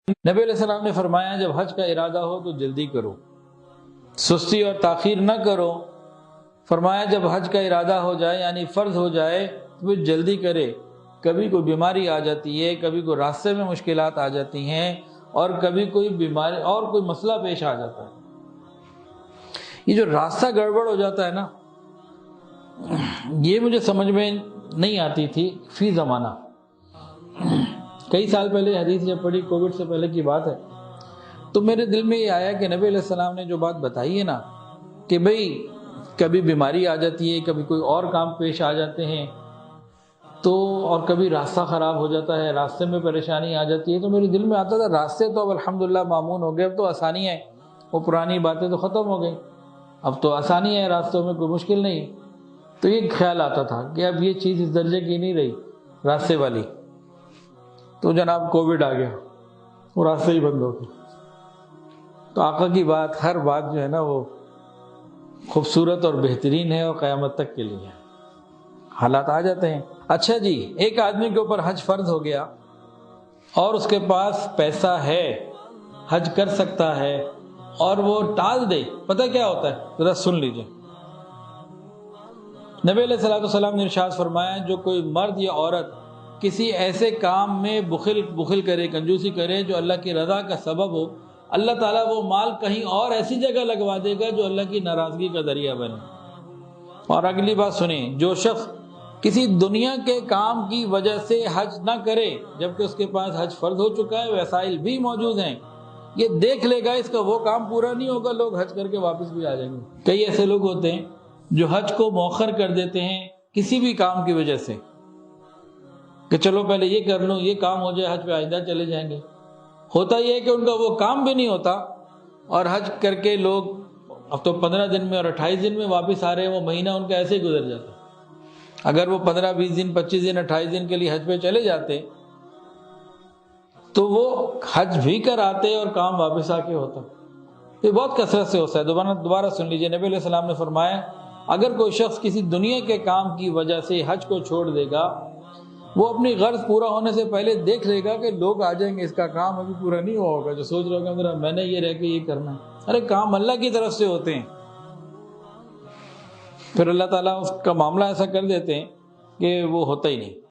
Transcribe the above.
نبی علیہ السلام نے فرمایا جب حج کا ارادہ ہو تو جلدی کرو، سستی اور تاخیر نہ کرو۔ فرمایا جب حج کا ارادہ ہو جائے یعنی فرض ہو جائے تو پھر جلدی کرے۔ کبھی کوئی بیماری آ جاتی ہے، کبھی کوئی راستے میں مشکلات آ جاتی ہیں، اور کبھی کوئی بیماری اور کوئی مسئلہ پیش آ جاتا ہے۔ یہ جو راستہ گڑبڑ ہو جاتا ہے نا، یہ مجھے سمجھ میں نہیں آتی تھی فی زمانہ۔ کئی سال پہلے حدیث جب پڑھی، کووڈ سے پہلے کی بات ہے، تو میرے دل میں یہ آیا کہ نبی علیہ السلام نے جو بات بتائی ہے نا کہ بھئی کبھی بیماری آ جاتی ہے، کبھی کوئی اور کام پیش آ جاتے ہیں، تو اور کبھی راستہ خراب ہو جاتا ہے، راستے میں پریشانی آ جاتی ہے، تو میرے دل میں آتا تھا راستے تو اب الحمدللہ معمون ہو گئے، اب تو آسانی ہے، وہ پرانی باتیں تو ختم ہو گئی، اب تو آسانی ہے، راستوں میں کوئی مشکل نہیں۔ تو یہ خیال آتا تھا کہ اب یہ چیز اس درجے کی نہیں رہی راستے والی۔ تو جناب کووڈ آ گیا، وہ راستے ہی بند ہو گئے۔ تو آقا کی بات، ہر بات جو ہے نا وہ خوبصورت اور بہترین ہے اور قیامت تک کے لیے۔ حالات آ جاتے ہیں۔ اچھا جی، ایک آدمی کے اوپر حج فرض ہو گیا اور اس کے پاس پیسہ ہے، حج کر سکتا ہے، اور وہ ٹال دے، پتہ کیا ہوتا ہے؟ ذرا سن لیجئے۔ نبی علیہ السلام نے ارشاد فرمایا جو کوئی مرد یا عورت کسی ایسے کام میں بخل کرے، کنجوسی کرے جو اللہ کی رضا کا سبب ہو، اللہ تعالیٰ وہ مال کہیں اور ایسی جگہ لگوا دے گا جو اللہ کی ناراضگی کا ذریعہ بنے۔ اور اگلی بات سنیں، جو شخص کسی دنیا کے کام کی وجہ سے حج نہ کرے جبکہ اس کے پاس حج فرض ہو چکا ہے، وسائل بھی موجود ہیں، یہ دیکھ لے گا اس کا وہ کام پورا نہیں ہوگا، لوگ حج کر کے واپس بھی آ جائیں گے۔ کئی ایسے لوگ ہوتے ہیں جو حج کو مؤخر کر دیتے ہیں کسی بھی کام کی وجہ سے، کہ چلو پہلے یہ کر لوں، یہ کام ہو جائے، حج پہ آئندہ چلے جائیں گے۔ ہوتا یہ ہے کہ ان کا وہ کام بھی نہیں ہوتا، اور حج کر کے لوگ اب تو 15 دن میں اور 28 دن میں واپس آ رہے ہیں، وہ مہینہ ان کا ایسے ہی گزر جاتا ہے۔ اگر وہ 15 20 دن 25 دن 28 دن کے لیے حج پہ چلے جاتے تو وہ حج بھی کر آتے اور کام واپس آ کے ہوتا۔ یہ بہت کثرت سے ہوتا ہے۔ دوبارہ سن لیجئے، نبی علیہ السلام نے فرمایا اگر کوئی شخص کسی دنیا کے کام کی وجہ سے حج کو چھوڑ دے گا، وہ اپنی غرض پورا ہونے سے پہلے دیکھ لے گا کہ لوگ آ جائیں گے، اس کا کام ابھی پورا نہیں ہوا ہوگا، جو سوچ رہا ہوگا میرا میں نے یہ رہ کے یہ کرنا ہے۔ ارے کام اللہ کی طرف سے ہوتے ہیں، پھر اللہ تعالیٰ اس کا معاملہ ایسا کر دیتے ہیں کہ وہ ہوتا ہی نہیں۔